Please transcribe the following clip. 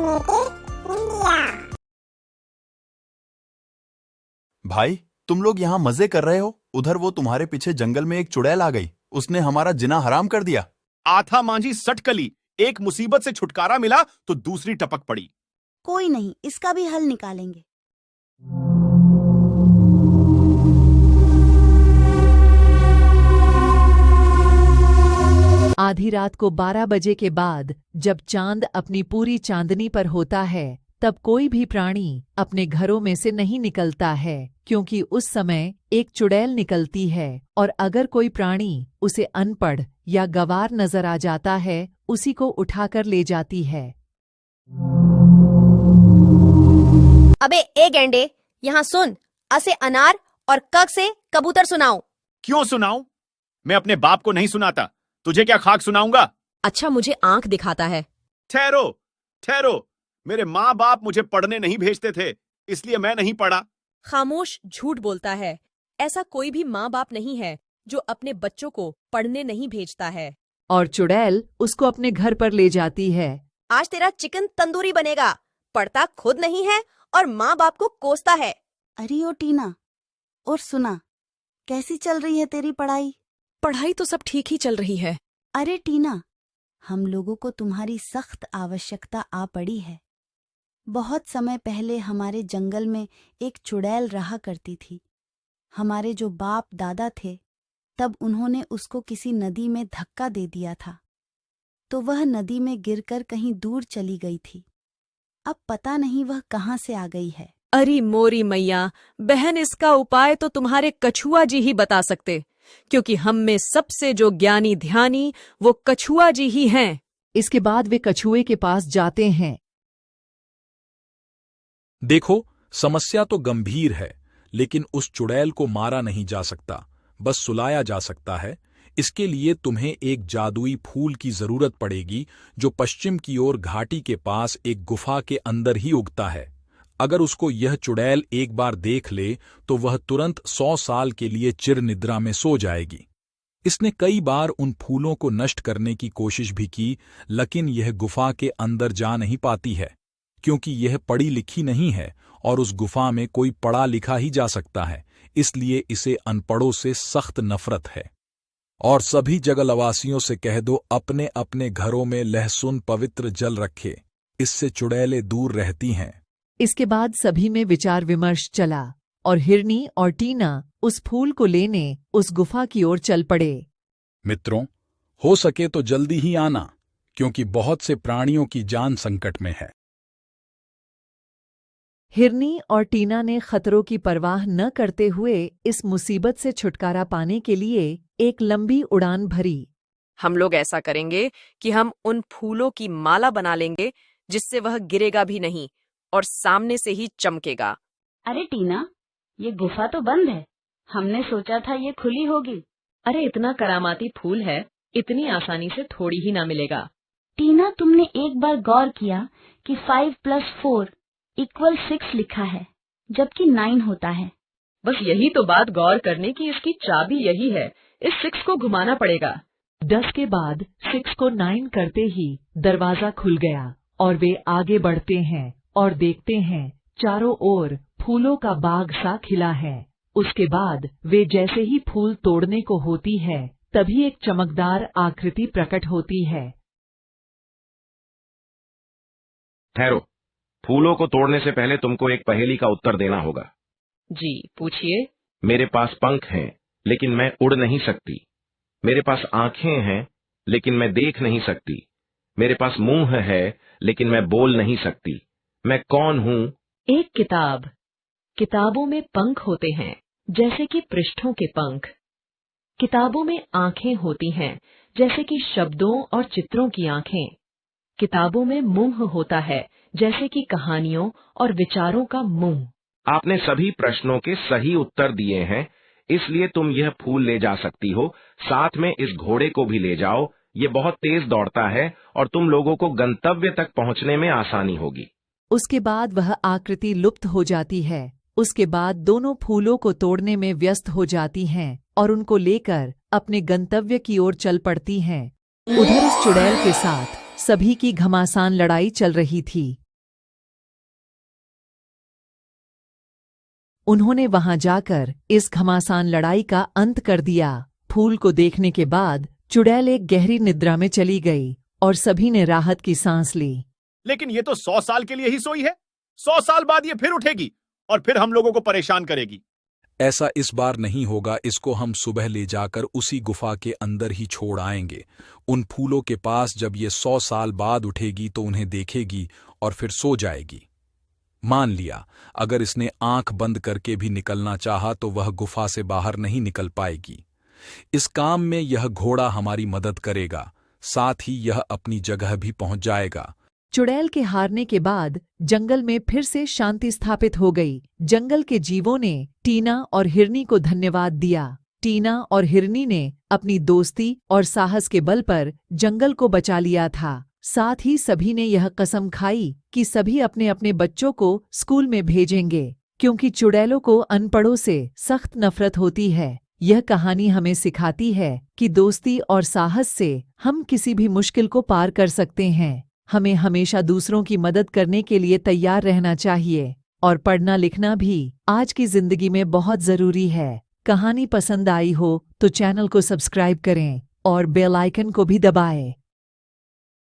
Animated India. भाई, तुम लोग यहाँ मजे कर रहे हो। उधर वो तुम्हारे पीछे जंगल में एक चुड़ैल आ गई। उसने हमारा जिना हराम कर दिया। आथा मांझी सटकली, एक मुसीबत से छुटकारा मिला तो दूसरी टपक पड़ी। कोई नहीं, इसका भी हल निकालेंगे। आधी रात को 12 बजे के बाद जब चांद अपनी पूरी चांदनी पर होता है, तब कोई भी प्राणी अपने घरों में से नहीं निकलता है, क्योंकि उस समय एक चुड़ैल निकलती है और अगर कोई प्राणी उसे अनपढ़ या गंवार नजर आ जाता है, उसी को उठाकर ले जाती है। अबे ए गेंडे, यहाँ सुन। अ से अनार और क से कबूतर सुनाओ। क्यों सुनाऊं? मैं अपने बाप को नहीं सुनाता, तुझे क्या खाक सुनाऊंगा? अच्छा, मुझे आंख दिखाता है। ठहरो ठहरो, मेरे माँ बाप मुझे पढ़ने नहीं भेजते थे, इसलिए मैं नहीं पढ़ा। खामोश, झूठ बोलता है। ऐसा कोई भी माँ बाप नहीं है जो अपने बच्चों को पढ़ने नहीं भेजता है। और चुड़ैल उसको अपने घर पर ले जाती है। आज तेरा चिकन तंदूरी बनेगा। पढ़ता खुद नहीं है और माँ बाप को कोसता है। अरे ओ टीना, और सुना, कैसी चल रही है तेरी पढ़ाई? पढ़ाई तो सब ठीक ही चल रही है। अरे टीना, हम लोगों को तुम्हारी सख्त आवश्यकता आ पड़ी है। बहुत समय पहले हमारे जंगल में एक चुड़ैल रहा करती थी। हमारे जो बाप दादा थे, तब उन्होंने उसको किसी नदी में धक्का दे दिया था, तो वह नदी में गिरकर कहीं दूर चली गई थी। अब पता नहीं वह कहाँ से आ गई है। अरे मोरी मैया बहन, इसका उपाय तो तुम्हारे कछुआ जी ही बता सकते, क्योंकि हम में सबसे जो ज्ञानी ध्यानी वो कछुआ जी ही हैं। इसके बाद वे कछुए के पास जाते हैं। देखो, समस्या तो गंभीर है, लेकिन उस चुड़ैल को मारा नहीं जा सकता, बस सुलाया जा सकता है। इसके लिए तुम्हें एक जादुई फूल की जरूरत पड़ेगी, जो पश्चिम की ओर घाटी के पास एक गुफा के अंदर ही उगता है। अगर उसको यह चुड़ैल एक बार देख ले तो वह तुरंत 100 साल के लिए चिर निद्रा में सो जाएगी। इसने कई बार उन फूलों को नष्ट करने की कोशिश भी की, लेकिन यह गुफा के अंदर जा नहीं पाती है, क्योंकि यह पढ़ी लिखी नहीं है और उस गुफा में कोई पढ़ा लिखा ही जा सकता है। इसलिए इसे अनपढ़ों से सख्त नफरत है। और सभी जंगलवासियों से कह दो अपने अपने घरों में लहसुन पवित्र जल रखे, इससे चुड़ैलें दूर रहती हैं। इसके बाद सभी में विचार विमर्श चला और हिरनी और टीना उस फूल को लेने उस गुफा की ओर चल पड़े। मित्रों, हो सके तो जल्दी ही आना, क्योंकि बहुत से प्राणियों की जान संकट में है। हिरनी और टीना ने खतरों की परवाह न करते हुए इस मुसीबत से छुटकारा पाने के लिए एक लंबी उड़ान भरी। हम लोग ऐसा करेंगे कि हम उन फूलों की माला बना लेंगे जिससे वह गिरेगा भी नहीं और सामने से ही चमकेगा। अरे टीना, ये गुफा तो बंद है। हमने सोचा था ये खुली होगी। अरे इतना करामाती फूल है, इतनी आसानी से थोड़ी ही ना मिलेगा। टीना, तुमने एक बार गौर किया कि 5 + 4 = 6 लिखा है, जबकि 9 होता है। बस यही तो बात गौर करने की इसकी चाबी यही है। इस 6 को घुमाना पड़ेगा। 10 के बाद 6 को 9 करते ही दरवाजा खुल गया और वे आगे बढ़ते हैं और देखते हैं चारों ओर फूलों का बाग सा खिला है। उसके बाद वे जैसे ही फूल तोड़ने को होती है, तभी एक चमकदार आकृति प्रकट होती है। ठहरो, फूलों को तोड़ने से पहले तुमको एक पहेली का उत्तर देना होगा। जी पूछिए। मेरे पास पंख हैं, लेकिन मैं उड़ नहीं सकती। मेरे पास आंखें हैं, लेकिन मैं देख नहीं सकती। मेरे पास मुंह है, लेकिन मैं बोल नहीं सकती। मैं कौन हूँ? एक किताब। किताबों में पंख होते हैं, जैसे कि पृष्ठों के पंख। किताबों में आंखें होती हैं, जैसे कि शब्दों और चित्रों की आंखें। किताबों में मुंह होता है, जैसे कि कहानियों और विचारों का मुंह। आपने सभी प्रश्नों के सही उत्तर दिए हैं, इसलिए तुम यह फूल ले जा सकती हो। साथ में इस घोड़े को भी ले जाओ, ये बहुत तेज दौड़ता है और तुम लोगों को गंतव्य तक पहुंचने में आसानी होगी। उसके बाद वह आकृति लुप्त हो जाती है। उसके बाद दोनों फूलों को तोड़ने में व्यस्त हो जाती हैं और उनको लेकर अपने गंतव्य की ओर चल पड़ती हैं। उधर उस चुड़ैल के साथ सभी की घमासान लड़ाई चल रही थी। उन्होंने वहां जाकर इस घमासान लड़ाई का अंत कर दिया। फूल को देखने के बाद चुड़ैल एक गहरी निद्रा में चली गई और सभी ने राहत की सांस ली। लेकिन ये तो 100 साल के लिए ही सोई है। 100 साल बाद ये फिर उठेगी और फिर हम लोगों को परेशान करेगी। ऐसा इस बार नहीं होगा, इसको हम सुबह ले जाकर उसी गुफा के अंदर ही छोड़ आएंगे। उन फूलों के पास जब ये 100 साल बाद उठेगी तो उन्हें देखेगी और फिर सो जाएगी। मान लिया, अगर इसने आंख बंद करके भी निकलना चाहा तो वह गुफा से बाहर नहीं निकल पाएगी। इस काम में यह घोड़ा हमारी मदद करेगा, साथ ही यह अपनी जगह भी पहुंच जाएगा। चुड़ैल के हारने के बाद जंगल में फिर से शांति स्थापित हो गई। जंगल के जीवों ने टीना और हिरनी को धन्यवाद दिया। टीना और हिरनी ने अपनी दोस्ती और साहस के बल पर जंगल को बचा लिया था। साथ ही सभी ने यह कसम खाई कि सभी अपने अपने बच्चों को स्कूल में भेजेंगे, क्योंकि चुड़ैलों को अनपढ़ों से सख्त नफरत होती है। यह कहानी हमें सिखाती है कि दोस्ती और साहस से हम किसी भी मुश्किल को पार कर सकते हैं। हमें हमेशा दूसरों की मदद करने के लिए तैयार रहना चाहिए और पढ़ना लिखना भी आज की जिंदगी में बहुत जरूरी है। कहानी पसंद आई हो तो चैनल को सब्सक्राइब करें और बेल आइकन को भी दबाएं।